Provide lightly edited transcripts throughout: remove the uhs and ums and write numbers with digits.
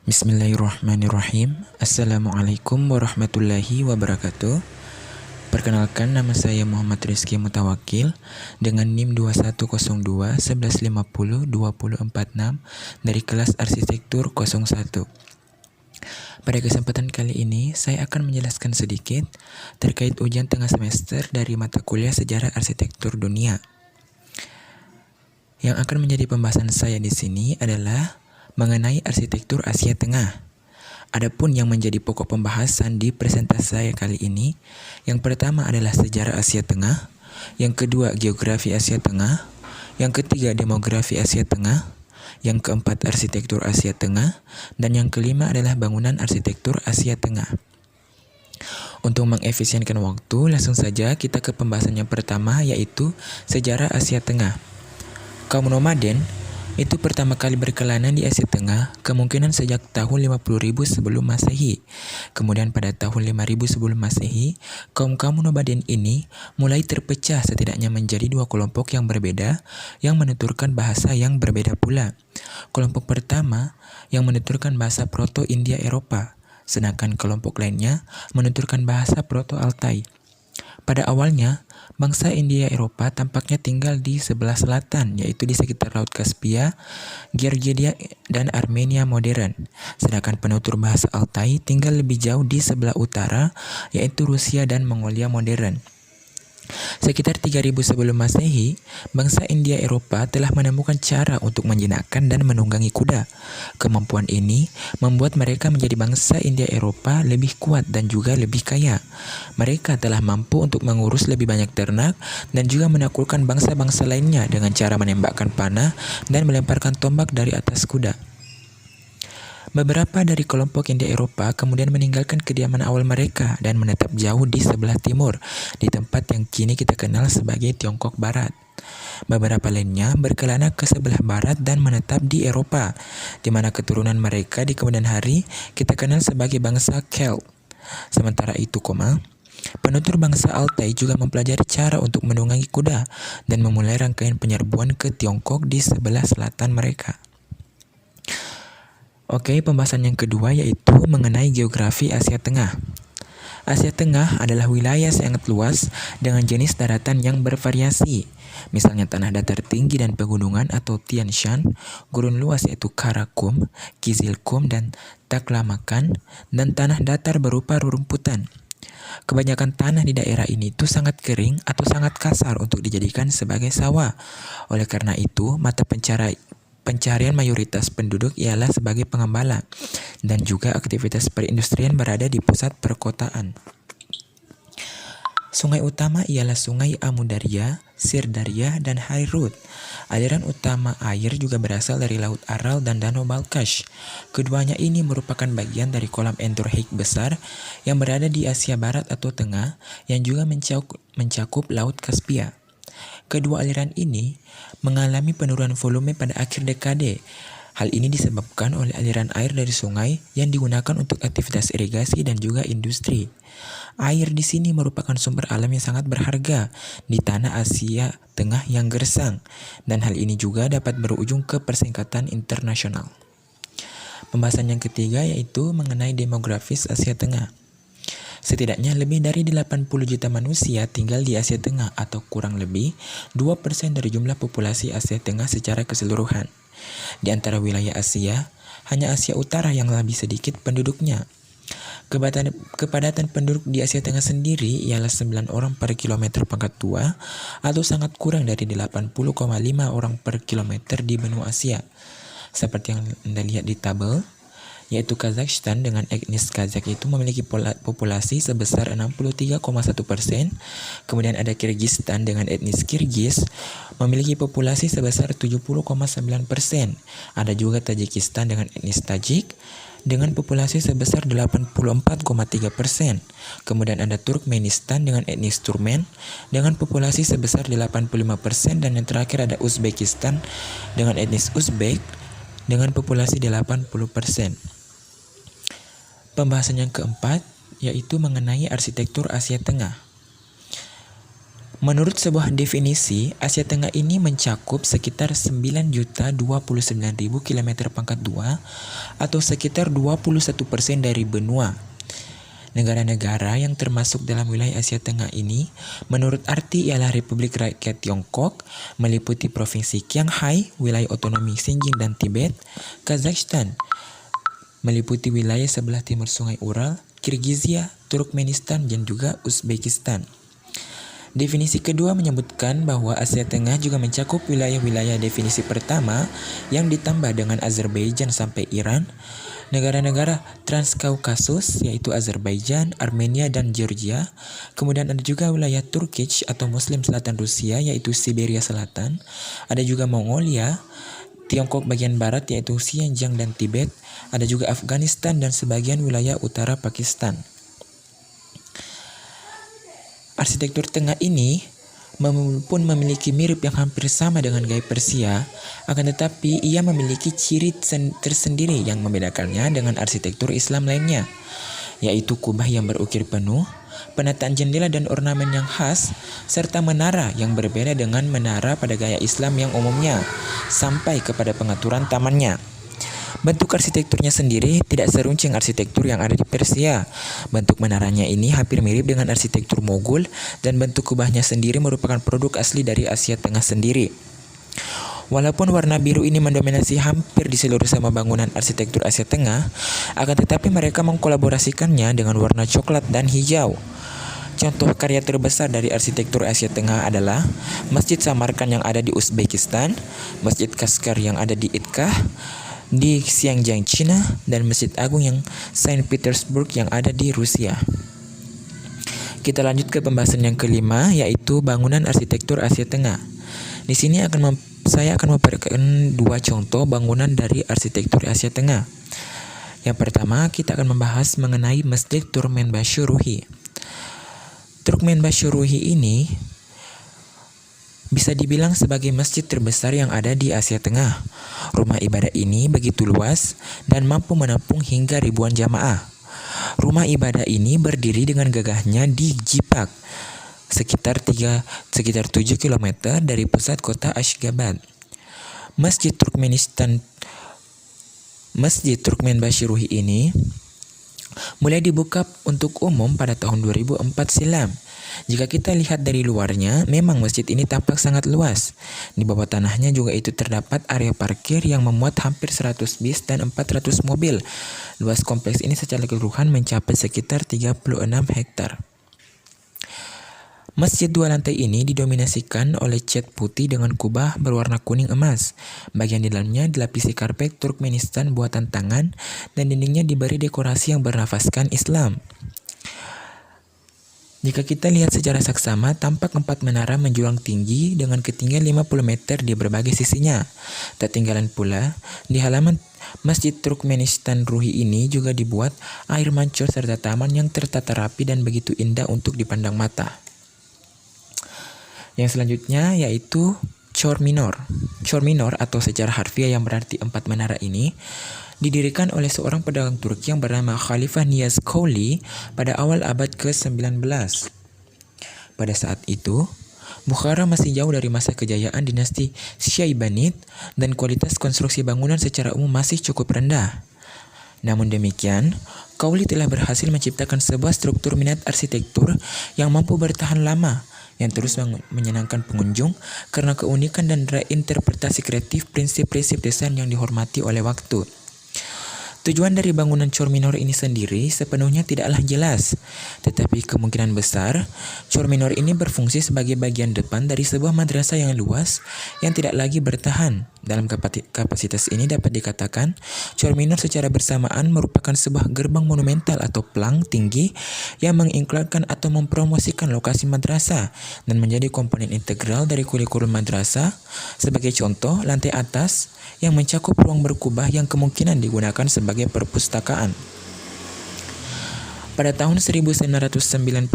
Bismillahirrahmanirrahim. Assalamualaikum warahmatullahi wabarakatuh. Perkenalkan, nama saya Muhammad Rizky Mutawakil dengan NIM 2102 1150 2046 dari kelas Arsitektur 01. Pada kesempatan kali ini, saya akan menjelaskan sedikit terkait ujian tengah semester dari mata kuliah Sejarah Arsitektur Dunia. Yang akan menjadi pembahasan saya di sini adalah mengenai arsitektur Asia Tengah. Adapun yang menjadi pokok pembahasan di presentasi saya kali ini, yang pertama adalah sejarah Asia Tengah, yang kedua geografi Asia Tengah, yang ketiga demografi Asia Tengah, yang keempat arsitektur Asia Tengah, dan yang kelima adalah bangunan arsitektur Asia Tengah. Untuk mengefisienkan waktu, langsung saja kita ke pembahasan yang pertama, yaitu sejarah Asia Tengah. Kaum nomaden itu pertama kali berkelana di Asia Tengah kemungkinan sejak tahun 50.000 sebelum Masehi. Kemudian pada tahun 5000 sebelum Masehi, kaum nomaden ini mulai terpecah setidaknya menjadi dua kelompok yang berbeda yang menuturkan bahasa yang berbeda pula. Kelompok pertama yang menuturkan bahasa Proto-India Eropa, sedangkan kelompok lainnya menuturkan bahasa Proto-Altai. Pada awalnya, bangsa India Eropa tampaknya tinggal di sebelah selatan, yaitu di sekitar Laut Kaspia, Georgia, dan Armenia modern. Sedangkan penutur bahasa Altai tinggal lebih jauh di sebelah utara, yaitu Rusia dan Mongolia modern. Sekitar 3000 sebelum Masehi, bangsa India Eropa telah menemukan cara untuk menjinakkan dan menunggangi kuda. Kemampuan ini membuat mereka menjadi bangsa India Eropa lebih kuat dan juga lebih kaya. Mereka telah mampu untuk mengurus lebih banyak ternak dan juga menaklukkan bangsa-bangsa lainnya dengan cara menembakkan panah dan melemparkan tombak dari atas kuda. Beberapa dari kelompok India Eropa kemudian meninggalkan kediaman awal mereka dan menetap jauh di sebelah timur, di tempat yang kini kita kenal sebagai Tiongkok Barat. Beberapa lainnya berkelana ke sebelah barat dan menetap di Eropa, di mana keturunan mereka di kemudian hari kita kenal sebagai bangsa Celt. Sementara itu, penutur bangsa Altai juga mempelajari cara untuk menunggangi kuda dan memulai rangkaian penyerbuan ke Tiongkok di sebelah selatan mereka. Oke, pembahasan yang kedua yaitu mengenai geografi Asia Tengah. Asia Tengah adalah wilayah sangat luas dengan jenis daratan yang bervariasi. Misalnya tanah datar tinggi dan pegunungan atau Tian Shan, gurun luas yaitu Karakum, Kizilkum, dan Taklamakan, dan tanah datar berupa rerumputan. Kebanyakan tanah di daerah ini tuh sangat kering atau sangat kasar untuk dijadikan sebagai sawah. Oleh karena itu, mata pencarian mayoritas penduduk ialah sebagai pengembala, dan juga aktivitas perindustrian berada di pusat perkotaan. Sungai utama ialah Sungai Amu Darya, Sir Darya, dan Hairut. Aliran utama air juga berasal dari Laut Aral dan Danau Balkhash. Keduanya ini merupakan bagian dari kolam endorheik besar yang berada di Asia Barat atau Tengah, yang juga mencakup Laut Kaspia. Kedua aliran ini mengalami penurunan volume pada akhir dekade. Hal ini disebabkan oleh aliran air dari sungai yang digunakan untuk aktivitas irigasi dan juga industri. Air di sini merupakan sumber alam yang sangat berharga di tanah Asia Tengah yang gersang, dan hal ini juga dapat berujung ke persingkatan internasional. Pembahasan yang ketiga yaitu mengenai demografis Asia Tengah. Setidaknya lebih dari 80 juta manusia tinggal di Asia Tengah atau kurang lebih 2% dari jumlah populasi Asia Tengah secara keseluruhan. Di antara wilayah Asia, hanya Asia Utara yang lebih sedikit penduduknya. Kepadatan penduduk di Asia Tengah sendiri ialah 9 orang per kilometer pangkat tua atau sangat kurang dari 80,5 orang per kilometer di benua Asia. Seperti yang Anda lihat di tabel, yaitu Kazakhstan dengan etnis Kazakh itu memiliki populasi sebesar 63,1%. Kemudian ada Kyrgyzstan dengan etnis Kirgiz memiliki populasi sebesar 70,9%. Ada juga Tajikistan dengan etnis Tajik dengan populasi sebesar 84,3%. Kemudian ada Turkmenistan dengan etnis Turkmen dengan populasi sebesar 85%, dan yang terakhir ada Uzbekistan dengan etnis Uzbek dengan populasi 80%. Pembahasan yang keempat yaitu mengenai arsitektur Asia Tengah. Menurut sebuah definisi, Asia Tengah ini mencakup sekitar 9.029.000 km², atau sekitar 21% dari benua. Negara-negara yang termasuk dalam wilayah Asia Tengah ini, menurut arti ialah Republik Rakyat Tiongkok, meliputi Provinsi Qinghai, wilayah otonomi Xinjiang dan Tibet, Kazakhstan, meliputi wilayah sebelah timur Sungai Ural, Kirgizia, Turkmenistan, dan juga Uzbekistan. Definisi kedua menyebutkan bahwa Asia Tengah juga mencakup wilayah-wilayah definisi pertama yang ditambah dengan Azerbaijan sampai Iran, negara-negara Transkaukasus yaitu Azerbaijan, Armenia, dan Georgia. Kemudian ada juga wilayah Turkic atau Muslim Selatan Rusia yaitu Siberia Selatan. Ada juga Mongolia, Tiongkok bagian barat yaitu Xinjiang dan Tibet. Ada juga Afghanistan dan sebagian wilayah utara Pakistan. Arsitektur tengah ini pun memiliki mirip yang hampir sama dengan gaya Persia, akan tetapi ia memiliki ciri tersendiri yang membedakannya dengan arsitektur Islam lainnya, yaitu kubah yang berukir penuh, penataan jendela dan ornamen yang khas, serta menara yang berbeda dengan menara pada gaya Islam yang umumnya, sampai kepada pengaturan tamannya. Bentuk arsitekturnya sendiri tidak seruncing arsitektur yang ada di Persia. Bentuk menaranya ini hampir mirip dengan arsitektur Mogul, dan bentuk kubahnya sendiri merupakan produk asli dari Asia Tengah sendiri. Walaupun warna biru ini mendominasi hampir di seluruh sama bangunan arsitektur Asia Tengah, akan tetapi mereka mengkolaborasikannya dengan warna coklat dan hijau. Contoh karya terbesar dari arsitektur Asia Tengah adalah Masjid Samarkand yang ada di Uzbekistan, Masjid Kaskar yang ada di Itkah, di Xinjiang, Cina, dan Masjid Agung yang Saint Petersburg yang ada di Rusia. Kita lanjut ke pembahasan yang kelima, yaitu bangunan arsitektur Asia Tengah. Di sini saya akan memberikan dua contoh bangunan dari arsitektur Asia Tengah. Yang pertama, kita akan membahas mengenai Masjid Turkmenbashi-Ruhi. Turkmenbashi-Ruhi ini bisa dibilang sebagai masjid terbesar yang ada di Asia Tengah. Rumah ibadah ini begitu luas dan mampu menampung hingga ribuan jamaah. Rumah ibadah ini berdiri dengan gagahnya di Jipak, sekitar 7 km dari pusat kota Ashgabat. Masjid Turkmenbashi-Ruhi ini mulai dibuka untuk umum pada tahun 2004 silam. Jika kita lihat dari luarnya, memang masjid ini tampak sangat luas. Di bawah tanahnya juga itu terdapat area parkir yang memuat hampir 100 bis dan 400 mobil. Luas kompleks ini secara keseluruhan mencapai sekitar 36 hektar. Masjid dua lantai ini didominasikan oleh cat putih dengan kubah berwarna kuning emas. Bagian di dalamnya dilapisi karpet Turkmenistan buatan tangan dan dindingnya diberi dekorasi yang bernafaskan Islam. Jika kita lihat secara saksama, tampak 4 menara menjulang tinggi dengan ketinggian 50 meter di berbagai sisinya. Tak tinggalan pula, di halaman Masjid Turkmenistan-Ruhi ini juga dibuat air mancur serta taman yang tertata rapi dan begitu indah untuk dipandang mata. Yang selanjutnya yaitu Chor Minor. Chor Minor atau secara harfiah yang berarti 4 menara ini didirikan oleh seorang pedagang Turki yang bernama Khalifah Niyaz Kouli pada awal abad ke-19. Pada saat itu, Bukhara masih jauh dari masa kejayaan dinasti Syaibanid dan kualitas konstruksi bangunan secara umum masih cukup rendah. Namun demikian, Kouli telah berhasil menciptakan sebuah struktur minat arsitektur yang mampu bertahan lama, yang terus menyenangkan pengunjung karena keunikan dan reinterpretasi kreatif prinsip-prinsip desain yang dihormati oleh waktu. Tujuan dari bangunan Chor Minor ini sendiri sepenuhnya tidaklah jelas, tetapi kemungkinan besar Chor Minor ini berfungsi sebagai bagian depan dari sebuah madrasah yang luas yang tidak lagi bertahan. Dalam kapasitas ini dapat dikatakan Chor Minor secara bersamaan merupakan sebuah gerbang monumental atau plang tinggi yang mengiklankan atau mempromosikan lokasi madrasah dan menjadi komponen integral dari kurikulum madrasah. Sebagai contoh, lantai atas yang mencakup ruang berkubah yang kemungkinan digunakan sebagai perpustakaan. Pada tahun 1995,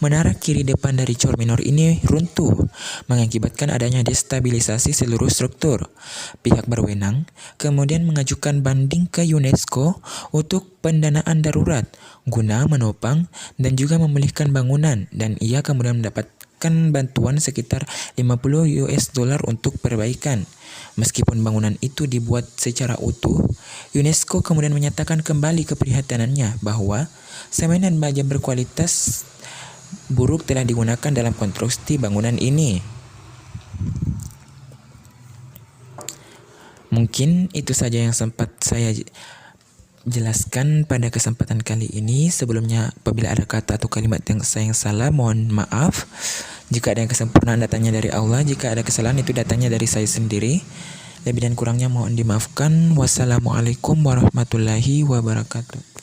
menara kiri depan dari Chor Minor ini runtuh, mengakibatkan adanya destabilisasi seluruh struktur. Pihak berwenang kemudian mengajukan banding ke UNESCO untuk pendanaan darurat guna menopang dan juga memulihkan bangunan, dan ia kemudian mendapat bantuan sekitar 50 US dollar untuk perbaikan. Meskipun bangunan itu dibuat secara utuh, UNESCO kemudian menyatakan kembali keprihatinannya bahwa semen baja berkualitas buruk telah digunakan dalam konstruksi bangunan ini. Mungkin itu saja yang sempat saya jelaskan pada kesempatan kali ini. Sebelumnya, apabila ada kata atau kalimat yang saya salah, mohon maaf. Jika ada yang kesempurnaan datangnya dari Allah, jika ada kesalahan itu datangnya dari saya sendiri. Lebih dan kurangnya mohon dimaafkan. Wassalamualaikum warahmatullahi wabarakatuh.